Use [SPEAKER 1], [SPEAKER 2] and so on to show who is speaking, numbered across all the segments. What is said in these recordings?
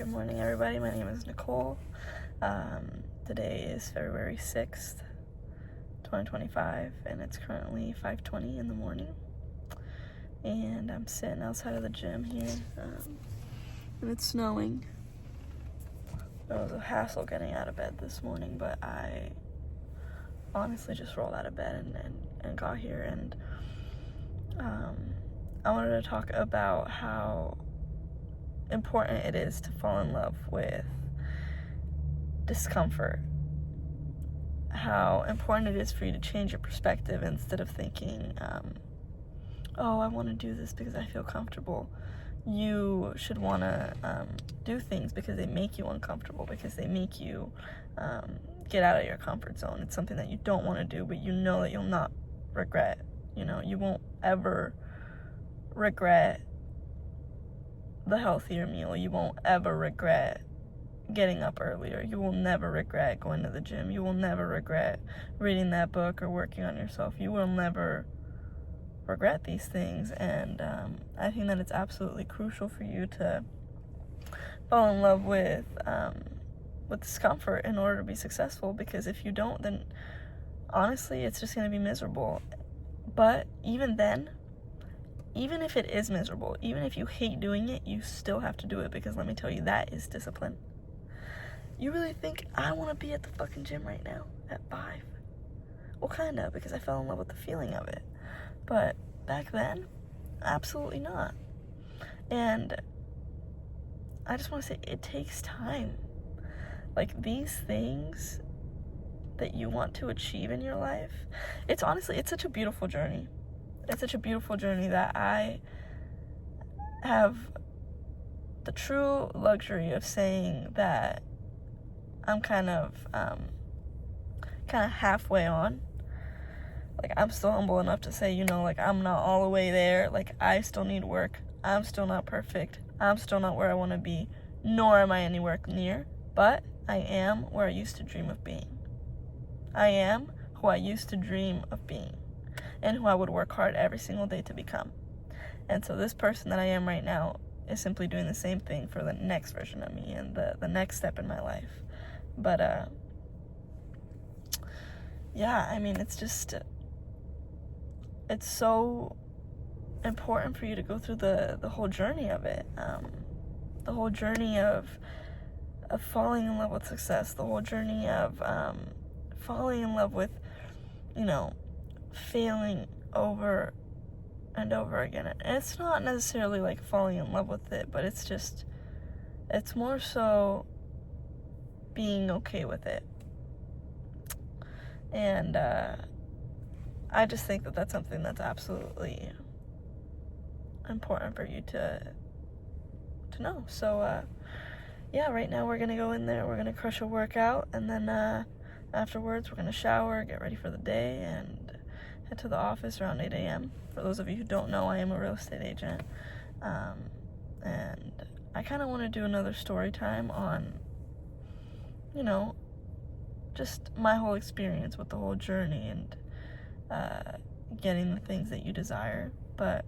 [SPEAKER 1] Good morning, everybody. My name is Nicole. Today is February 6th, 2025, and it's currently 5:20 in the morning. And I'm sitting outside of the gym here, and it's snowing. It was a hassle getting out of bed this morning, but I honestly just rolled out of bed and got here. And I wanted to talk about how important it is to fall in love with discomfort. How important it is for you to change your perspective instead of thinking, I want to do this because I feel comfortable. You should want to do things because they make you uncomfortable, because they make you get out of your comfort zone. It's something that you don't want to do, but you know that you'll not regret. You won't ever regret the healthier meal. You won't ever regret getting up earlier. You will never regret going to the gym. You will never regret reading that book or working on yourself. You will never regret these things. And I think that it's absolutely crucial for you to fall in love with discomfort in order to be successful, because if you don't, then honestly it's just going to be miserable. But even then, even if it is miserable, even if you hate doing it, you still have to do it, because let me tell you, that is discipline. You really think I want to be at the fucking gym right now at 5? Well, kind of, because I fell in love with the feeling of it. But back then, absolutely not. And I just want to say, it takes time. Like, these things that you want to achieve in your life, it's such a beautiful journey. It's such a beautiful journey that I have the true luxury of saying that I'm kind of halfway on. Like, I'm still humble enough to say, I'm not all the way there. Like, I still need work. I'm still not perfect. I'm still not where I want to be, nor am I anywhere near. But I am where I used to dream of being. I am who I used to dream of being, and who I would work hard every single day to become. And so this person that I am right now is simply doing the same thing for the next version of me and the next step in my life. But, it's so important for you to go through the whole journey of it. The whole journey of falling in love with success, the whole journey of falling in love with, failing over and over again. And it's not necessarily like falling in love with it, but it's more so being okay with it. And I just think that that's something that's absolutely important for you to know. So right now we're gonna go in there, we're gonna crush a workout, and then afterwards we're gonna shower, get ready for the day, and head to the office around 8 a.m. For those of you who don't know, I am a real estate agent, and I kind of want to do another story time on just my whole experience with the whole journey and getting the things that you desire. But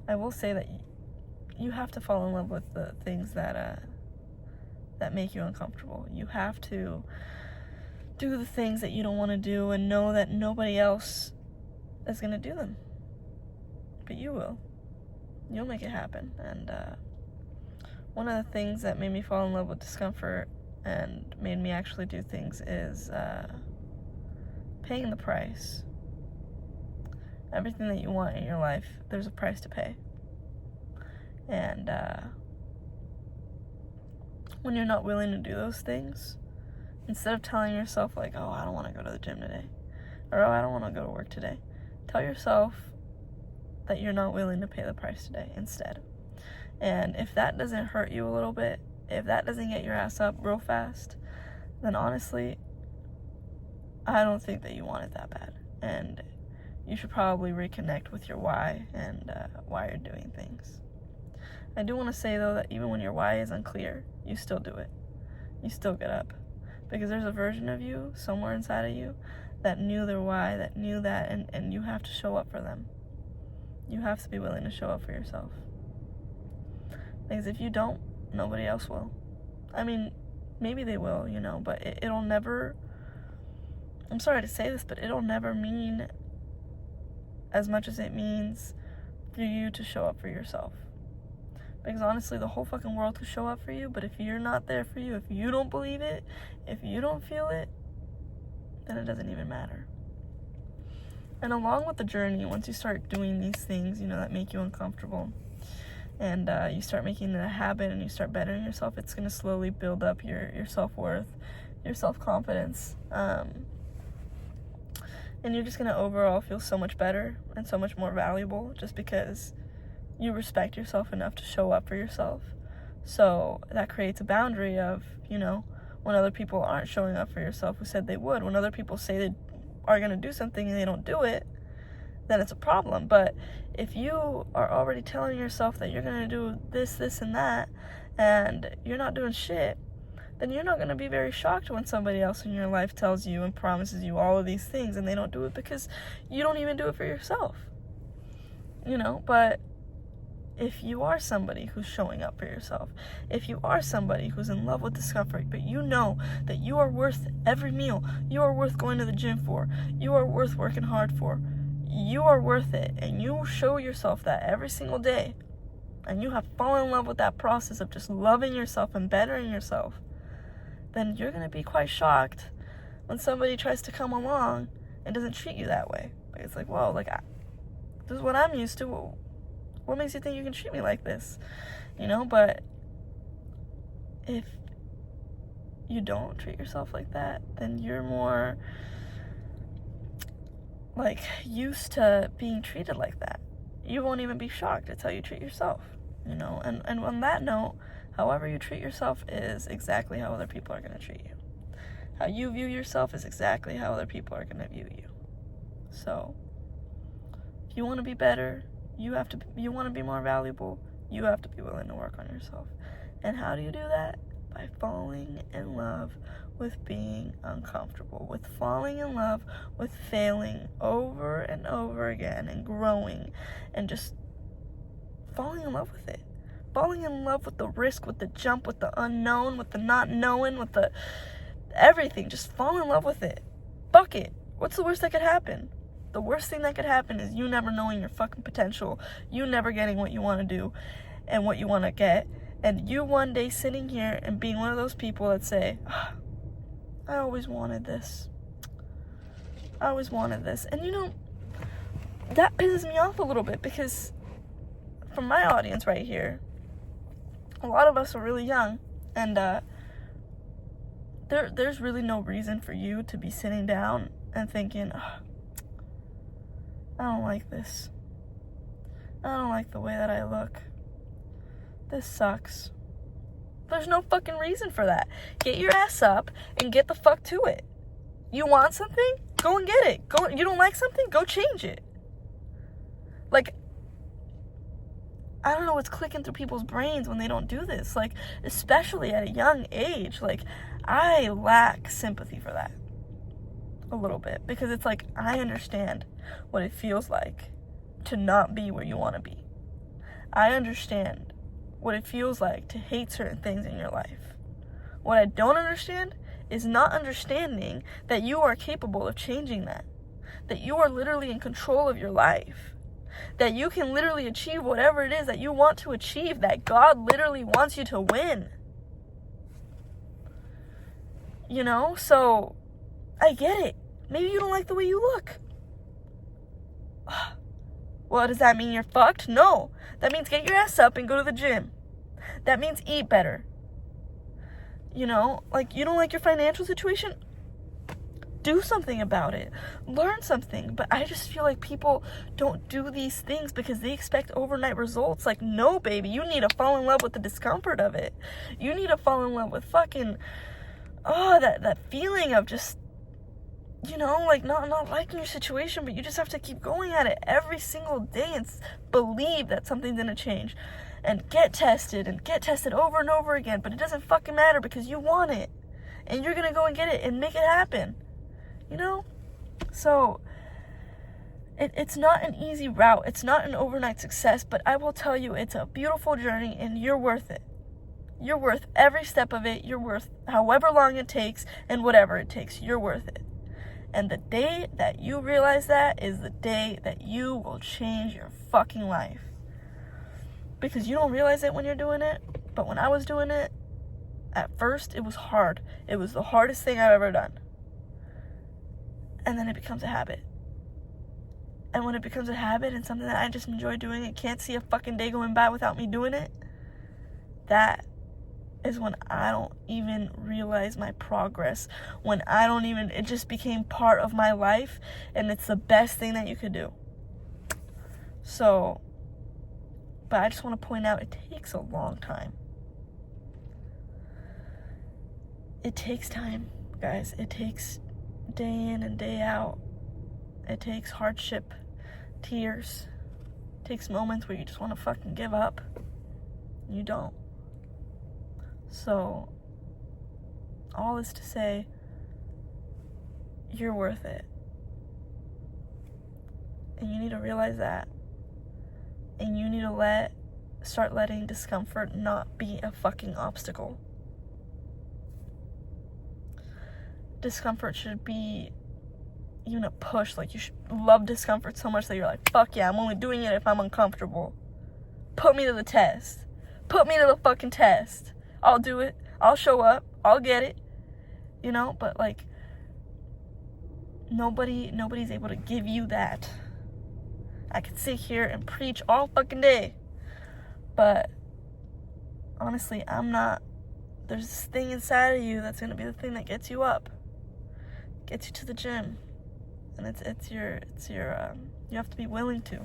[SPEAKER 1] I will say that you have to fall in love with the things that make you uncomfortable. You have to do the things that you don't want to do and know that nobody else is going to do them. But you will. You'll make it happen. And one of the things that made me fall in love with discomfort and made me actually do things is paying the price. Everything that you want in your life, there's a price to pay. And when you're not willing to do those things, instead of telling yourself like, oh, I don't want to go to the gym today, or oh, I don't want to go to work today, tell yourself that you're not willing to pay the price today instead. And if that doesn't hurt you a little bit, if that doesn't get your ass up real fast, then honestly, I don't think that you want it that bad. And you should probably reconnect with your why and why you're doing things. I do want to say, though, that even when your why is unclear, you still do it. You still get up. Because there's a version of you somewhere inside of you that knew their why, that knew that, and you have to show up for them. You have to be willing to show up for yourself. Because if you don't, nobody else will. I mean, maybe they will, but it'll never, I'm sorry to say this, but it'll never mean as much as it means for you to show up for yourself. Because honestly, the whole fucking world could show up for you, but if you're not there for you, if you don't believe it, if you don't feel it, then it doesn't even matter. And along with the journey, once you start doing these things, that make you uncomfortable, and you start making it a habit and you start bettering yourself, it's going to slowly build up your self-worth, your self-confidence, and you're just going to overall feel so much better and so much more valuable just because you respect yourself enough to show up for yourself. So that creates a boundary of, when other people aren't showing up for yourself who said they would, when other people say they are going to do something and they don't do it, then it's a problem. But if you are already telling yourself that you're going to do this, and that, and you're not doing shit, then you're not going to be very shocked when somebody else in your life tells you and promises you all of these things and they don't do it because you don't even do it for yourself. But if you are somebody who's showing up for yourself, if you are somebody who's in love with discomfort, but you know that you are worth every meal, you are worth going to the gym for, you are worth working hard for, you are worth it, and you show yourself that every single day, and you have fallen in love with that process of just loving yourself and bettering yourself, then you're going to be quite shocked when somebody tries to come along and doesn't treat you that way. It's like, whoa, this is what I'm used to. What makes you think you can treat me like this? But if you don't treat yourself like that, then you're more used to being treated like that. You won't even be shocked. It's how you treat yourself, and on that note, however you treat yourself is exactly how other people are going to treat you. How you view yourself is exactly how other people are going to view you. So if you want to be better, you want to be more valuable, you have to be willing to work on yourself. And how do you do that? By falling in love with being uncomfortable, with falling in love with failing over and over again and growing and just falling in love with it. Falling in love with the risk, with the jump, with the unknown, with the not knowing, with the everything. Just fall in love with it. Fuck it. What's the worst that could happen? The worst thing that could happen is you never knowing your fucking potential, you never getting what you want to do and what you want to get, and you one day sitting here and being one of those people that say, I always wanted this. I always wanted this. And that pisses me off a little bit because from my audience right here, a lot of us are really young, and there's really no reason for you to be sitting down and thinking, I don't like this. I don't like the way that I look. This sucks. There's no fucking reason for that. Get your ass up and get the fuck to it. You want something? Go and get it. You don't like something? Go change it. I don't know what's clicking through people's brains when they don't do this. Especially at a young age. I lack sympathy for that. A little bit. Because it's I understand what it feels like to not be where you want to be. I understand what it feels like to hate certain things in your life. What I don't understand is not understanding that you are capable of changing that. That you are literally in control of your life. That you can literally achieve whatever it is that you want to achieve. That God literally wants you to win. So I get it. Maybe you don't like the way you look. Well, does that mean you're fucked? No. That means get your ass up and go to the gym. That means eat better. You don't like your financial situation? Do something about it. Learn something. But I just feel like people don't do these things because they expect overnight results. No, baby, you need to fall in love with the discomfort of it. You need to fall in love with fucking, that feeling of just, not liking your situation, but you just have to keep going at it every single day and believe that something's gonna change. And get tested over and over again, but it doesn't fucking matter because you want it. And you're gonna go and get it and make it happen. So it's not an easy route. It's not an overnight success, but I will tell you it's a beautiful journey and you're worth it. You're worth every step of it. You're worth however long it takes and whatever it takes. You're worth it. And the day that you realize that is the day that you will change your fucking life. Because you don't realize it when you're doing it. But when I was doing it, at first it was hard. It was the hardest thing I've ever done. And then it becomes a habit. And when it becomes a habit and something that I just enjoy doing and can't see a fucking day going by without me doing it, that is when I don't even realize my progress. When I don't even, it just became part of my life, and it's the best thing that you could do. So, but I just want to point out, it takes a long time. It takes time, guys. It takes day in and day out. It takes hardship, tears. It takes moments where you just want to fucking give up. You don't. So, all this to say, you're worth it. And you need to realize that. And you need to start letting discomfort not be a fucking obstacle. Discomfort should be even a push. Like, you should love discomfort so much that you're like, fuck yeah, I'm only doing it if I'm uncomfortable. Put me to the test. Put me to the fucking test. I'll do it. I'll show up. I'll get it. You know, but like, nobody's able to give you that. I could sit here and preach all fucking day, but honestly, I'm not. There's this thing inside of you that's gonna be the thing that gets you up, gets you to the gym, and it's your you have to be willing to,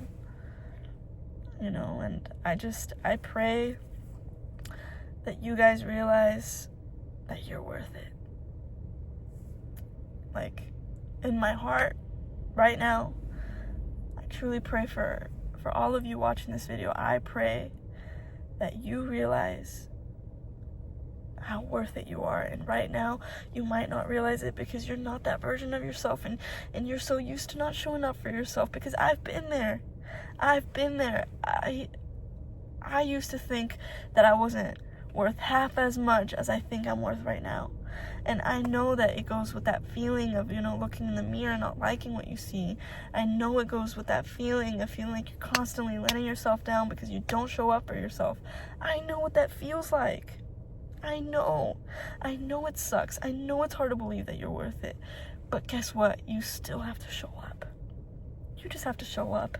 [SPEAKER 1] you know. And I pray that you guys realize that you're worth it. Like, in my heart right now, I truly pray for all of you watching this video. I pray that you realize how worth it you are. And right now, you might not realize it because you're not that version of yourself, and you're so used to not showing up for yourself. Because I've been there. I used to think that I wasn't worth half as much as I think I'm worth right now. And I know that it goes with that feeling of, you know, looking in the mirror and not liking what you see. I know it goes with that feeling of feeling like you're constantly letting yourself down because you don't show up for yourself. I know what that feels like. I know it sucks. I know it's hard to believe that you're worth it. But guess what? You still have to show up. You just have to show up.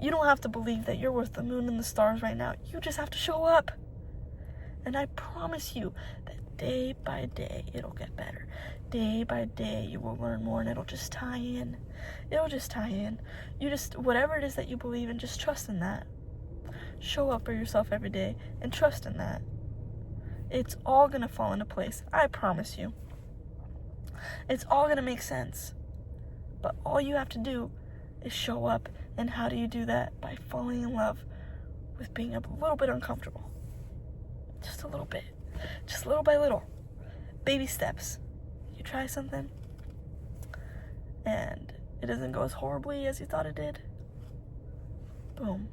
[SPEAKER 1] You don't have to believe that you're worth the moon and the stars right now. You just have to show up. And I promise you that day by day, it'll get better. Day by day, you will learn more, and it'll just tie in. It'll just tie in. You just, whatever it is that you believe in, just trust in that. Show up for yourself every day and trust in that. It's all going to fall into place. I promise you. It's all going to make sense. But all you have to do is show up. And how do you do that? By falling in love with being a little bit uncomfortable. Just a little bit. Just little by little. Baby steps. You try something, and it doesn't go as horribly as you thought it did. Boom.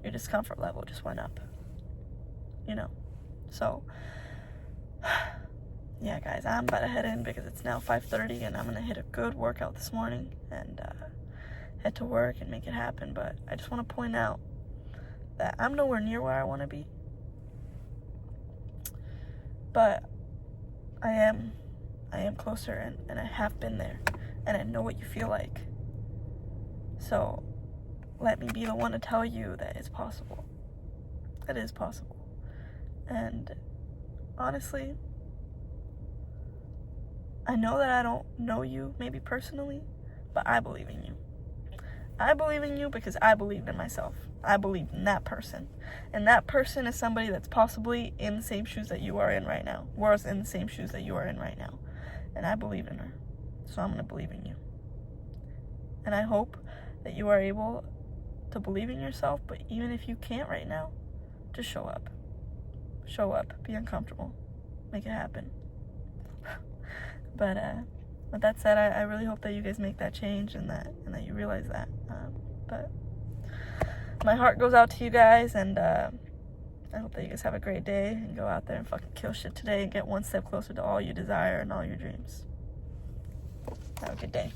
[SPEAKER 1] Your discomfort level just went up. You know? So, yeah, guys, I'm about to head in because it's now 5:30, and I'm going to hit a good workout this morning and head to work and make it happen. But I just want to point out that I'm nowhere near where I want to be. But I am closer, and I have been there, and I know what you feel like. So let me be the one to tell you that it's possible. It is possible. And honestly, I know that I don't know you maybe personally, but I believe in you. I believe in you because I believed in myself. I believed in that person. And that person is somebody that's possibly in the same shoes that you are in right now. Was in the same shoes that you are in right now. And I believe in her. So I'm going to believe in you. And I hope that you are able to believe in yourself. But even if you can't right now, just show up. Show up. Be uncomfortable. Make it happen. But with that said, I really hope that you guys make that change and that you realize that. But my heart goes out to you guys, and I hope that you guys have a great day and go out there and fucking kill shit today and get one step closer to all you desire and all your dreams. Have a good day.